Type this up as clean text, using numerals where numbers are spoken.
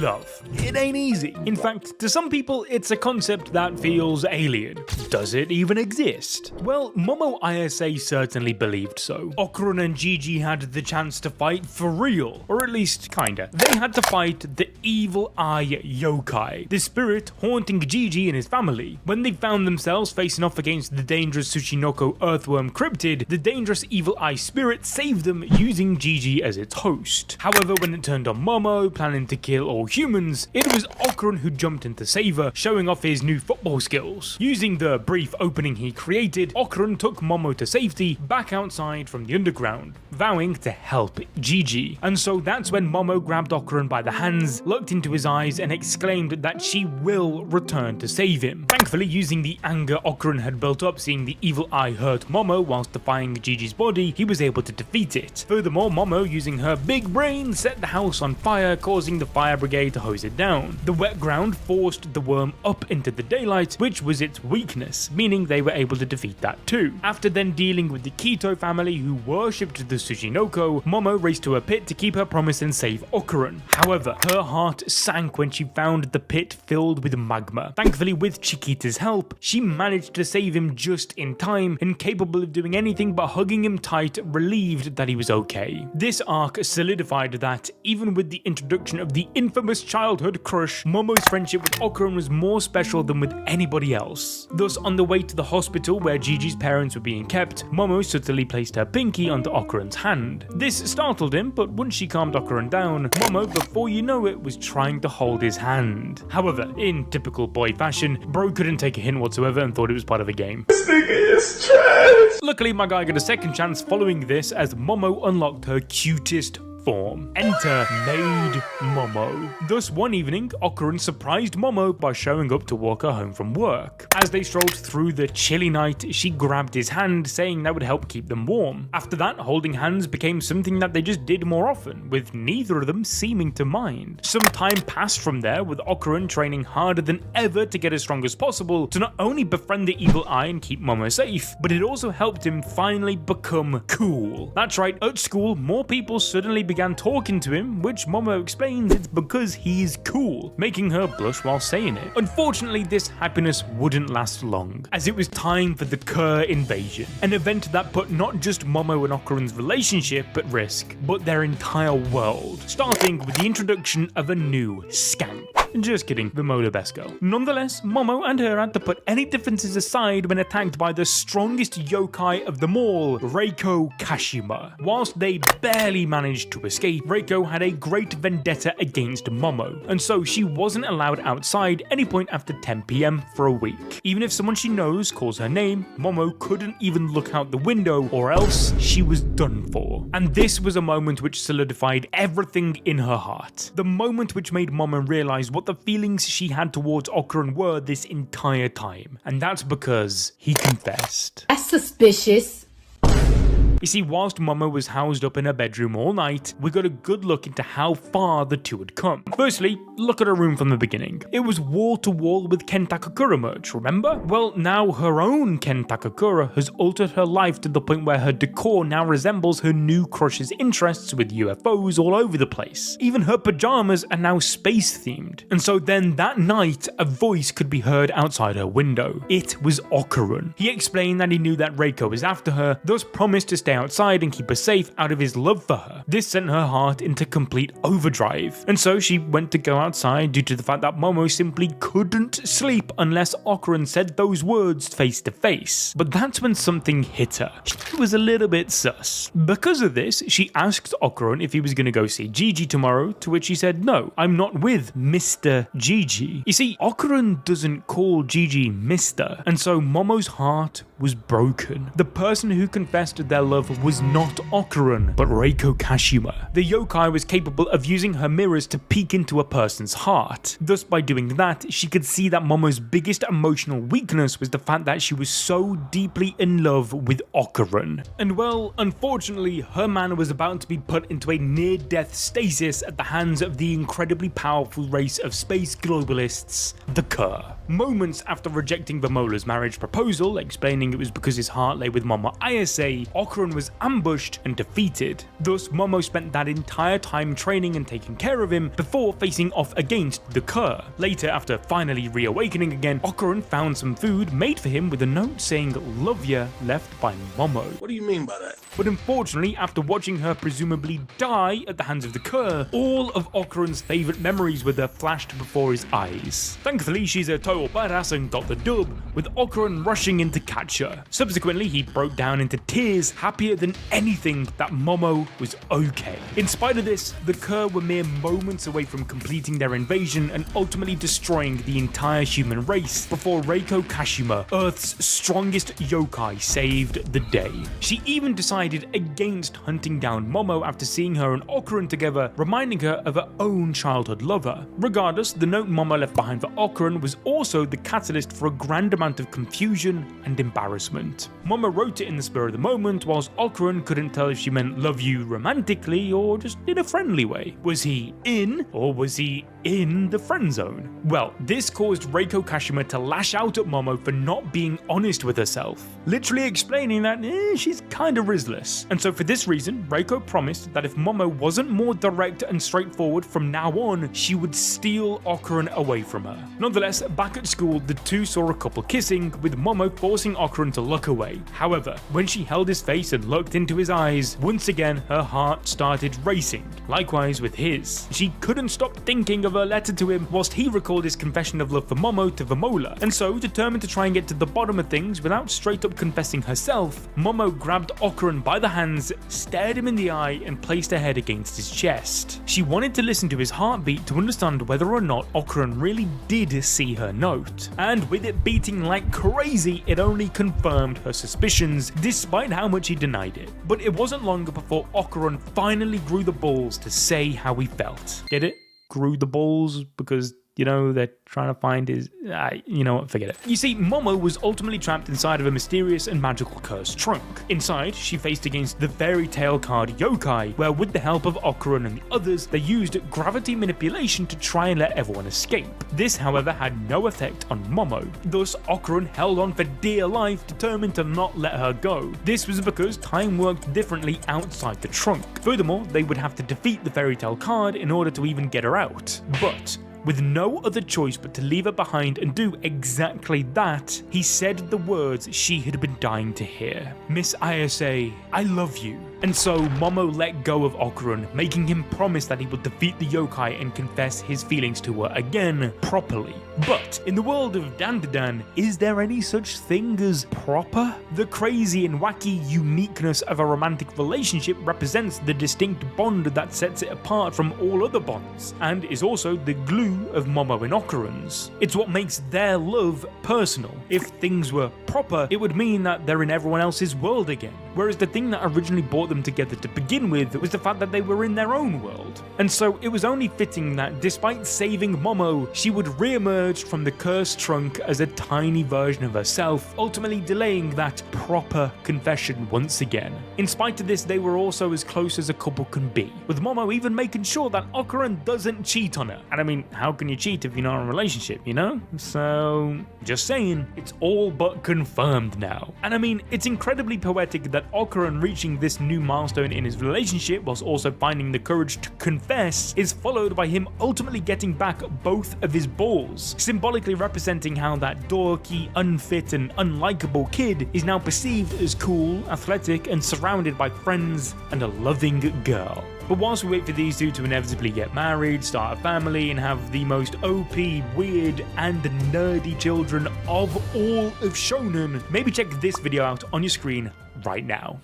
love. It ain't easy. In fact, to some people, it's a concept that feels alien. Does it even exist? Well, Momo ISA certainly believed so. Okarun and Gigi had the chance to fight for real, or at least kinda. They had to fight the evil eye yokai, the spirit haunting Gigi and his family. When they found themselves facing off against the dangerous Tsushinoko earthworm cryptid, the dangerous evil eye spirit saved them using Gigi as its host. However, when it turned on Momo, planning to kill all humans, it was Okarun who jumped in to save her, showing off his new football skills. Using the brief opening he created, Okarun took Momo to safety back outside from the underground, vowing to help Gigi. And so that's when Momo grabbed Okarun by the hands, looked into his eyes, and exclaimed that she will return to save him. Thankfully, using the anger Okarun had built up seeing the evil eye hurt Momo whilst defying Gigi's body, he was able to defeat it. Furthermore, Momo, using her big brain, set the house on fire, causing the fire brigade to hose it down. The wet ground forced the worm up into the daylight, which was its weakness, meaning they were able to defeat that too. After then dealing with the Kito family who worshipped the Tsushinoko, Momo raced to a pit to keep her promise and save Okarun. However, her heart sank when she found the pit filled with magma. Thankfully, with Chiquita's help, she managed to save him just in time, incapable of doing anything but hugging him tight, relieved that he was okay. This arc solidified that, even with the introduction of the infamous childhood crush, Momo's friendship with Okarun was more special than with anybody else. Thus, on the way to the hospital where Gigi's parents were being kept, Momo subtly placed her pinky onto Okarun's hand. This startled him, but once she calmed Okarun down, Momo, before you know it, was trying to hold his hand. However, in typical boy fashion, bro couldn't take a hint whatsoever and thought it was part of a game. This nigga is trash! Luckily, my guy got a second chance following this as Momo unlocked her cutest form. Enter Maid Momo. Thus, one evening, Okarun surprised Momo by showing up to walk her home from work. As they strolled through the chilly night, she grabbed his hand, saying that would help keep them warm. After that, holding hands became something that they just did more often, with neither of them seeming to mind. Some time passed from there, with Okarun training harder than ever to get as strong as possible to not only befriend the evil eye and keep Momo safe, but it also helped him finally become cool. That's right, at school, more people suddenly began talking to him, which Momo explains it's because he's cool, making her blush while saying it. Unfortunately, this happiness wouldn't last long, as it was time for the Kerr Invasion, an event that put not just Momo and Okarun's relationship at risk, but their entire world, starting with the introduction of a new skank. Just kidding, the Modebesco. Nonetheless, Momo and her had to put any differences aside when attacked by the strongest yokai of them all, Reiko Kashima. Whilst they barely managed to escape, Reiko had a great vendetta against Momo, and so she wasn't allowed outside any point after 10 PM for a week. Even if someone she knows calls her name, Momo couldn't even look out the window, or else she was done for. And this was a moment which solidified everything in her heart. The moment which made Momo realize what the feelings she had towards Okarun were this entire time. And that's because he confessed. That's suspicious. You see, whilst Momo was housed up in her bedroom all night, we got a good look into how far the two had come. Firstly, look at her room from the beginning. It was wall to wall with Ken Takakura merch, remember? Well, now her own Ken Takakura has altered her life to the point where her decor now resembles her new crush's interests with UFOs all over the place. Even her pajamas are now space themed. And so then that night, a voice could be heard outside her window. It was Okarun. He explained that he knew that Reiko was after her, thus promised to stay outside and keep her safe out of his love for her. This sent her heart into complete overdrive, and so she went to go outside due to the fact that Momo simply couldn't sleep unless Okarun said those words face to face. But that's when something hit her. She was a little bit sus. Because of this, she asked Okarun if he was going to go see Gigi tomorrow, to which he said, "No, I'm not with Mr. Gigi." You see, Okarun doesn't call Gigi Mr., and so Momo's heart was broken. The person who confessed their love was not Okarun, but Reiko Kashima. The yokai was capable of using her mirrors to peek into a person's heart. Thus, by doing that, she could see that Momo's biggest emotional weakness was the fact that she was so deeply in love with Okarun. And well, unfortunately, her man was about to be put into a near-death stasis at the hands of the incredibly powerful race of space globalists, the Kerr. Moments after rejecting Vamola's marriage proposal, explaining it was because his heart lay with Momo ISA, Okarun Okarun was ambushed and defeated. Thus, Momo spent that entire time training and taking care of him before facing off against the Kerr. Later, after finally reawakening again, Okarun found some food made for him with a note saying "Love ya" left by Momo. What do you mean by that? But unfortunately, after watching her presumably die at the hands of the Kerr, all of Okarun's favourite memories with her flashed before his eyes. Thankfully, she's a total badass and got the dub, with Okarun rushing in to catch her. Subsequently, he broke down into tears, happier than anything that Momo was okay. In spite of this, the Kerr were mere moments away from completing their invasion and ultimately destroying the entire human race before Reiko Kashima, Earth's strongest yokai, saved the day. She even decided against hunting down Momo after seeing her and Okarun together, reminding her of her own childhood lover. Regardless, the note Momo left behind for Okarun was also the catalyst for a grand amount of confusion and embarrassment. Momo wrote it in the spur of the moment, whilst Okarun couldn't tell if she meant "love you" romantically or just in a friendly way. Was he in, or was he in the friend zone? Well, this caused Reiko Kashima to lash out at Momo for not being honest with herself, literally explaining that she's kinda rizzless. And so for this reason, Reiko promised that if Momo wasn't more direct and straightforward from now on, she would steal Okarun away from her. Nonetheless, back at school, the two saw a couple kissing, with Momo forcing Okarun to look away. However, when she held his face and looked into his eyes, once again her heart started racing, likewise with his. She couldn't stop thinking of her letter to him, whilst he recalled his confession of love for Momo to Vamola, and so, determined to try and get to the bottom of things without straight up confessing herself, Momo grabbed Okarun by the hands, stared him in the eye, and placed her head against his chest. She wanted to listen to his heartbeat to understand whether or not Okarun really did see her note, and with it beating like crazy, it only confirmed her suspicions, despite how much he denied it. But it wasn't long before Okarun finally grew the balls to say how he felt. Get it? Grew the balls because, you know, they're trying to find his... you know what, forget it. You see, Momo was ultimately trapped inside of a mysterious and magical cursed trunk. Inside, she faced against the fairy tale card yokai, where with the help of Okarun and the others, they used gravity manipulation to try and let everyone escape. This, however, had no effect on Momo. Thus, Okarun held on for dear life, determined to not let her go. This was because time worked differently outside the trunk. Furthermore, they would have to defeat the fairy tale card in order to even get her out. But with no other choice but to leave her behind and do exactly that, he said the words she had been dying to hear. "Miss Ayase, I love you." And so Momo let go of Okarun, making him promise that he would defeat the yokai and confess his feelings to her again, properly. But in the world of Dandadan, is there any such thing as proper? The crazy and wacky uniqueness of a romantic relationship represents the distinct bond that sets it apart from all other bonds, and is also the glue of Momo and Okarun's. It's what makes their love personal. If things were proper, it would mean that they're in everyone else's world again. Whereas the thing that originally brought them together to begin with was the fact that they were in their own world. And so it was only fitting that despite saving Momo, she would re-emerge from the cursed trunk as a tiny version of herself, ultimately delaying that proper confession once again. In spite of this, they were also as close as a couple can be, with Momo even making sure that Okarun doesn't cheat on her. And I mean, how can you cheat if you're not in a relationship, you know? So, just saying, it's all but confirmed now. And I mean, it's incredibly poetic that Okarun reaching this new milestone in his relationship whilst also finding the courage to confess is followed by him ultimately getting back both of his balls, symbolically representing how that dorky, unfit and unlikable kid is now perceived as cool, athletic and surrounded by friends and a loving girl. But whilst we wait for these two to inevitably get married, start a family, and have the most OP, weird, and nerdy children of all of shonen, maybe check this video out on your screen right now.